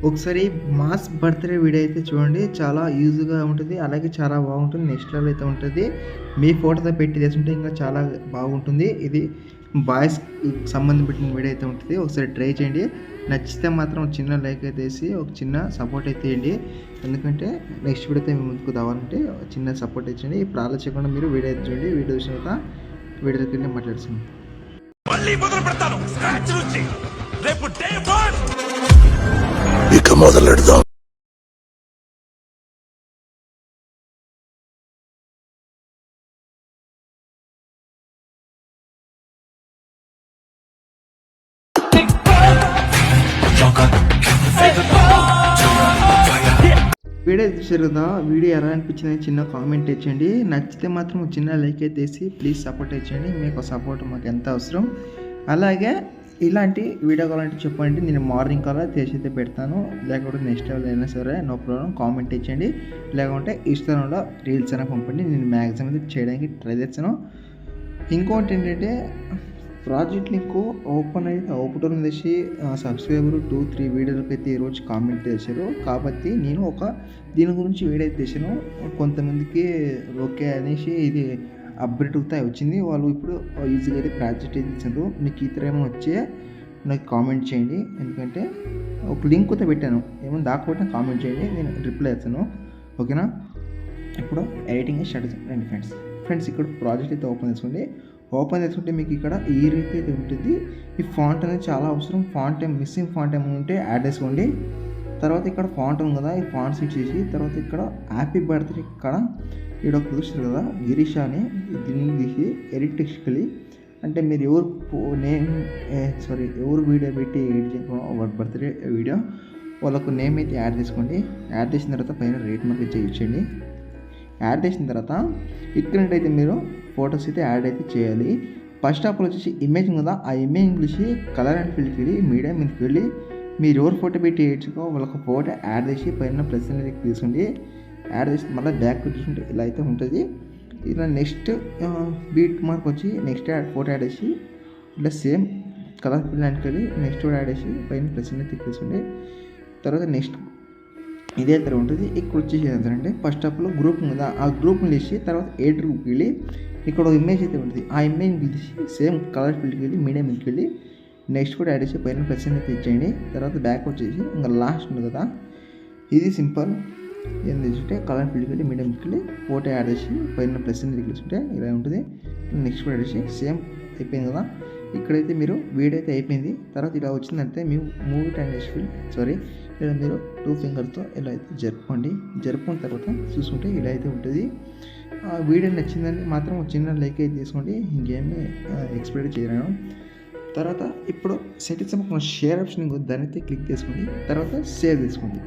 ఒకసారి mass birthday video అయితే చూడండి. చాలా యూజ్‌గా ఉంటది. అలాగే చాలా బాగుంటుంది. నెక్స్ట్ లెవెల్ అయితే ఉంటది. మీ ఫోటోతో పెట్టి చేసుంటే ఇంకా చాలా బాగుంటుంది. ఇది బాయ్స్‌కి సంబంధించిన వీడియో అయితే ఉంటది. ఒకసారి ట్రై చేయండి. నచ్చితే మాత్రం ఒక చిన్న లైక్ అయితే ఏసి, ఒక చిన్న సపోర్ట్ అయితే ఇయ్యండి. ఎందుకంటే నెక్స్ట్ వీడియో అయితే మీ ముందుకు రావాలంటే చిన్న సపోర్ట్ ఇచ్చేయండి. ఇప్పుడు ఆలోచించకుండా మీరు వీడియో అయితే చూడండి. వీడియో చూసిన తర్వాత వీడియోలోకి వెళ్ళి మాట్లాడుకుందాం. మళ్ళీ మొదలు పెడతాను స్క్రాచ్ నుంచి. రేపు డే 1 ఇక మొదలెడదాం. వీడియో చూసారు కదా, వీడియో ఎలా అనిపించింది చిన్న కామెంట్ ఇచ్చండి. నచ్చితే మాత్రం చిన్న లైక్ అయితే వేసి ప్లీజ్ సపోర్ట్ ఇచ్చండి. మీకు సపోర్ట్ మాకు ఎంత అవసరం. అలాగే ఇలాంటి వీడియో కావాలంటే చెప్పండి, నేను మార్నింగ్ కల్లా చేసి అయితే పెడతాను. లేకపోతే నెక్స్ట్ లెవెల్ అయినా సరే నో ప్రాబ్లం, కామెంట్ ఇచ్చండి. లేకుంటే ఇన్స్టాగ్రామ్లో రీల్స్ అయినా పంపండి, నేను మ్యాక్సిమం అయితే చేయడానికి ట్రై చేస్తాను. ఇంకోటి ఏంటంటే ప్రాజెక్ట్ లింక్ ఓపెన్ చేసి సబ్స్క్రైబర్ 2-3 వీడియోలకి అయితే ఈరోజు కామెంట్ చేశారు. కాబట్టి నేను దీని గురించి వీడియో అయితే చేశాను. కొంతమందికి ఓకే అనేసి ఇది అప్డేట్ అవుతాయి వచ్చింది. వాళ్ళు ఇప్పుడు ఈజీగా అయితే ప్రాజెక్ట్ అయితే ఇచ్చారు. మీకు ఇతర ఏమో వచ్చే నాకు కామెంట్ చేయండి. ఎందుకంటే ఒక లింక్ అయితే పెట్టాను, ఏమో దాకపోతే కామెంట్ చేయండి, నేను రిప్లై ఇస్తాను. ఓకేనా? ఇప్పుడు ఎడిటింగ్ స్టార్ట్ చేయండి ఫ్రెండ్స్. ఇక్కడ ప్రాజెక్ట్ అయితే ఓపెన్ చేసుకుంటే మీకు ఇక్కడ ఈ రీతి అయితే ఉంటుంది. ఈ ఫాంట్ అనేది చాలా అవసరం. ఫాంట్ మిస్సింగ్ ఫాంట్ ఏమైనా ఉంటే యాడ్ చేసుకోండి. తర్వాత ఇక్కడ ఫాంట్ ఉంది కదా, ఈ ఫాంట్ సెట్ చేసి తర్వాత ఇక్కడ హ్యాపీ బర్త్డే ఇక్కడ ఒక చూస్తారు కదా గిరీష్ అని, దీన్ని తీసి ఎడిట్ టెక్స్ట్కి అంటే మీరు ఎవరు వీడియో పెట్టి ఎడిట్ చేసుకోవడం బర్త్డే వీడియో వాళ్ళకు నేమ్ అయితే యాడ్ చేసుకోండి. యాడ్ చేసిన తర్వాత పైన రేట్ మార్క్ ఇచ్చేయండి. యాడ్ చేసిన తర్వాత ఇక్కడైతే మీరు ఫొటోస్ అయితే యాడ్ అయితే చేయాలి. ఫస్ట్ ఆఫ్ ఆల్ వచ్చేసి ఇమేజ్ కదా, ఆ ఇమేజ్ చూసి కలర్ అండ్ ఫీల్డ్కి వెళ్ళి మీడియా మీదకి వెళ్ళి మీరు ఎవరు ఫోటో పెట్టి వేయించుకో వాళ్ళకి ఫోటో యాడ్ చేసి పైన ప్లస్ అనేది తీసుకోండి. యాడ్ చేసి మళ్ళీ బ్యాక్ చూసుకుంటే ఇలా అయితే ఉంటుంది. ఇలా నెక్స్ట్ బీట్ మార్క్ వచ్చి నెక్స్ట్ ఫోటో యాడ్ చేసి ఇలా సేమ్ కలర్ ఫీల్డ్ అండ్కి వెళ్ళి నెక్స్ట్ ఫోటో యాడ్ చేసి పైన ప్లస్ అనేది తీసుకోండి. తర్వాత నెక్స్ట్ ఇదే తర ఉంటుంది. ఇక్కడ వచ్చేసి ఏంటంటే ఫస్ట్ ఆఫ్ ఆల్ గ్రూప్ ఉందా, ఆ గ్రూప్ని తీసి తర్వాత ఏ గ్రూప్కి వెళ్ళి ఇక్కడ ఒక ఇమేజ్ అయితే ఉంటుంది. ఆ ఇమేజ్ తీసి సేమ్ కలర్ ఫీల్డ్కి వెళ్ళి మీడియం మీదకి వెళ్ళి నెక్స్ట్ కూడా యాడ్ చేసి పైన ప్లస్ అయితే ఇచ్చేయండి. తర్వాత బ్యాక్ వచ్చేసి ఇంకా లాస్ట్ ఉంది కదా, ఇది సింపుల్. ఏం తీసుకుంటే కలర్ ఫీల్డ్కి వెళ్ళి మీడియం మీదకి వెళ్ళి ఫోటో యాడ్ చేసి పైన ప్లస్ అనేది తీసుకుంటే ఇలా ఉంటుంది. నెక్స్ట్ కూడా యాడ్ చేసి సేమ్ అయిపోయింది కదా. ఇక్కడైతే మీరు వీడియో అయితే అయిపోయింది. తర్వాత ఇలా వచ్చిందంటే మీ మూవీ టైం ఇలా మీరు 2 ఫింగర్తో ఇలా అయితే జరుపుకున్న తర్వాత చూసుకుంటే ఇలా అయితే ఉంటుంది. ఆ వీడియో నచ్చిందని మాత్రం చిన్న లైక్ అయితే తీసుకోండి, ఇంకేమీ ఎక్స్పెక్ట్ చేయలేను. తర్వాత ఇప్పుడు సెటింగ్స్ షేర్ ఆప్షన్ దాన్ని అయితే క్లిక్ చేసుకోండి. తర్వాత సేవ్ చేసుకోండి.